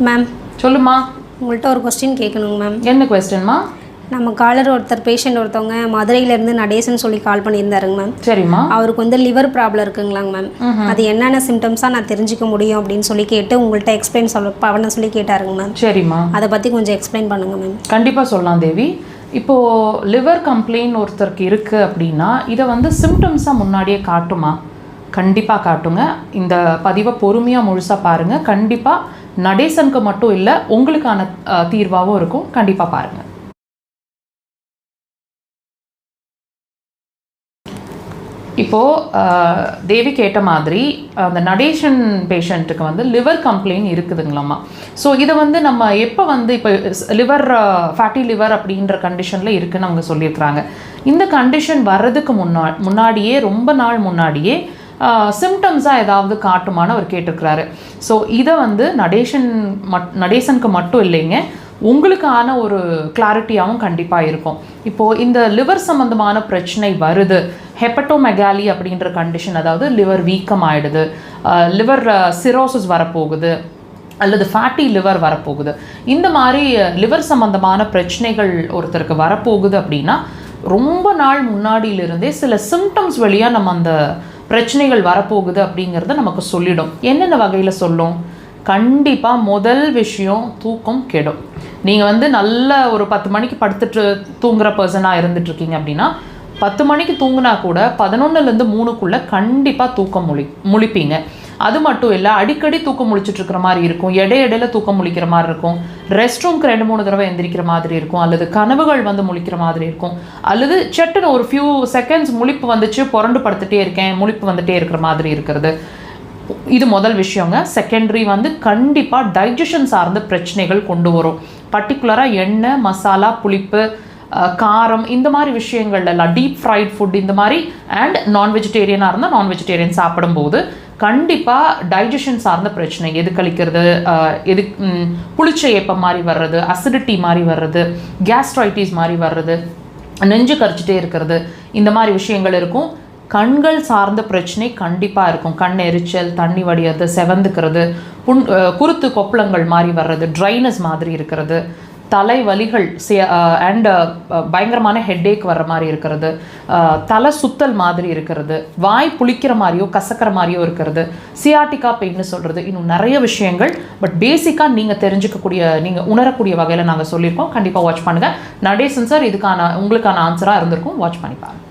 Ma'am சொல்லுமா. உங்கள்கிட்ட ஒரு கொஸ்டின் கேட்கணுங்க மேம். என்ன கொஸ்டின்மா? நம்ம காலர் பேஷண்ட் ஒருத்தவங்க மதுரையிலேருந்து நடேசன் சொல்லி கால் பண்ணியிருந்தாருங்க மேம். சரிம்மா. அவருக்கு லிவர் ப்ராப்ளம் இருக்குங்களாங்க மேம். அது என்னென்ன சிம்டம்ஸாக நான் தெரிஞ்சிக்க முடியும் அப்படின்னு சொல்லி கேட்டு உங்கள்கிட்ட எக்ஸ்பிளைன் பண்ண சொல்லி கேட்டாருங்க மேம். சரிம்மா. அதை பற்றி கொஞ்சம் எக்ஸ்பிளைன் பண்ணுங்க மேம். கண்டிப்பாக சொல்லலாம் தேவி. இப்போது லிவர் கம்ப்ளைண்ட் ஒருத்தருக்கு இருக்குது அப்படின்னா இதை சிம்டம்ஸாக முன்னாடியே காட்டுமா? கண்டிப்பாக காட்டுங்க. இந்த பதிவை பொறுமையாக முழுசாக பாருங்கள். கண்டிப்பாக நடேசனுக்கு மட்டும் இல்லை, உங்களுக்கான தீர்வாகவும் இருக்கும். கண்டிப்பாக பாருங்கள். இப்போது தேவி கேட்ட மாதிரி அந்த நடேஷன் பேஷண்ட்டுக்கு லிவர் கம்ப்ளைண்ட் இருக்குதுங்களாம்மா. ஸோ இதை நம்ம எப்போ இப்போ லிவர் ஃபேட்டி லிவர் அப்படின்ற கண்டிஷனில் இருக்குதுன்னு அவங்க சொல்லியிருக்கிறாங்க. இந்த கண்டிஷன் வர்றதுக்கு முன்னாடியே ரொம்ப நாள் முன்னாடியே சிம்டம்ஸாக ஏதாவது காட்டுமான்னு அவர் கேட்டிருக்கிறாரு. ஸோ இதை நடேசனுக்கு மட்டும் இல்லைங்க, உங்களுக்கான ஒரு கிளாரிட்டியாகவும் கண்டிப்பாக இருக்கும். இப்போது இந்த லிவர் சம்மந்தமான பிரச்சனை வருது, ஹெப்படோமெகாலி அப்படின்ற கண்டிஷன், அதாவது லிவர் வீக்கம் ஆகிடுது, லிவர் சிரோசிஸ் வரப்போகுது அல்லது ஃபேட்டி லிவர் வரப்போகுது, இந்த மாதிரி லிவர் சம்மந்தமான பிரச்சனைகள் ஒருத்தருக்கு வரப்போகுது அப்படின்னா ரொம்ப நாள் முன்னாடியிலிருந்தே சில சிம்டம்ஸ் வழியாக நம்ம அந்த பிரச்சனைகள் வரப்போகுது அப்படிங்கிறத நமக்கு சொல்லிடும். என்னென்ன வகையில் சொல்லும்? கண்டிப்பாக முதல் விஷயம் தூக்கம் கெடும். நீங்கள் நல்ல ஒரு 10 மணிக்கு படுத்துட்டு தூங்குகிற பர்சனாக இருந்துகிட்ருக்கீங்க அப்படின்னா 10 மணிக்கு தூங்கினா கூட 11லேருந்து 3க்குள்ளே கண்டிப்பாக தூக்கம் முழிப்பீங்க. அது மட்டும் இல்லை, அடிக்கடி தூக்கம் முழிச்சிட்ருக்கிற மாதிரி இருக்கும், இடையில தூக்கம் முழிக்கிற மாதிரி இருக்கும், ரெஸ்ட் ரூம்க்கு 2-3 தடவை எந்திரிக்கிற மாதிரி இருக்கும், அல்லது கனவுகள் முழிக்கிற மாதிரி இருக்கும், அல்லது சட்டுன்னு ஒரு ஃபியூ செகண்ட்ஸ் முழிப்பு வந்துச்சு, புரண்டு படுத்துகிட்டே இருக்கேன், முழிப்பு வந்துகிட்டே இருக்கிற மாதிரி இருக்கிறது. இது முதல் விஷயங்க. செகண்டரி கண்டிப்பாக டைஜஷன் சார்ந்த பிரச்சனைகள் கொண்டு வரும். பர்டிகுலராக எண்ணெய், மசாலா, புளிப்பு, காரம், இந்த மாதிரி விஷயங்கள்லாம், டீப் ஃப்ரைட் ஃபுட் இந்த மாதிரி, அண்ட் நான் வெஜிடேரியனாக இருந்தால் நான் வெஜிடேரியன் சாப்பிடும்போது கண்டிப்பாக டைஜஷன் சார்ந்த பிரச்சனை, எது கழிக்கிறது, எது புளிச்ச ஏப்பம் மாதிரி வர்றது, அசிடிட்டி மாதிரி வர்றது, கேஸ்ட்ரைட்டிஸ் மாதிரி வர்றது, நெஞ்சு கரிச்சிட்டே இருக்கிறது, இந்த மாதிரி விஷயங்கள் இருக்கும். கண்கள் சார்ந்த பிரச்சனை கண்டிப்பாக இருக்கும். கண் எரிச்சல், தண்ணி வடியறது, செவந்துக்கிறது, குருத்து கொப்பளங்கள் மாதிரி வர்றது, ட்ரைனஸ் மாதிரி இருக்கிறது, தலைவலிகள் அண்ட் பயங்கரமான ஹெட்டேக் வர்ற மாதிரி இருக்கிறது, தலை சுத்தல் மாதிரி இருக்கிறது, வாய் புளிக்கிற மாதிரியோ கசக்கிற மாதிரியோ இருக்கிறது, சியாட்டிக்கா பெயின்னு சொல்கிறது, இன்னும் நிறைய விஷயங்கள். பட் பேசிக்காக நீங்கள் தெரிஞ்சுக்கக்கூடிய, நீங்கள் உணரக்கூடிய வகையில் நாங்கள் சொல்லியிருக்கோம். கண்டிப்பாக வாட்ச் பண்ணுங்கள். நடேசன் சார் இதுக்கான உங்களுக்கான ஆன்சராக இருந்திருக்கும். வாட்ச் பண்ணி பாருங்கள்.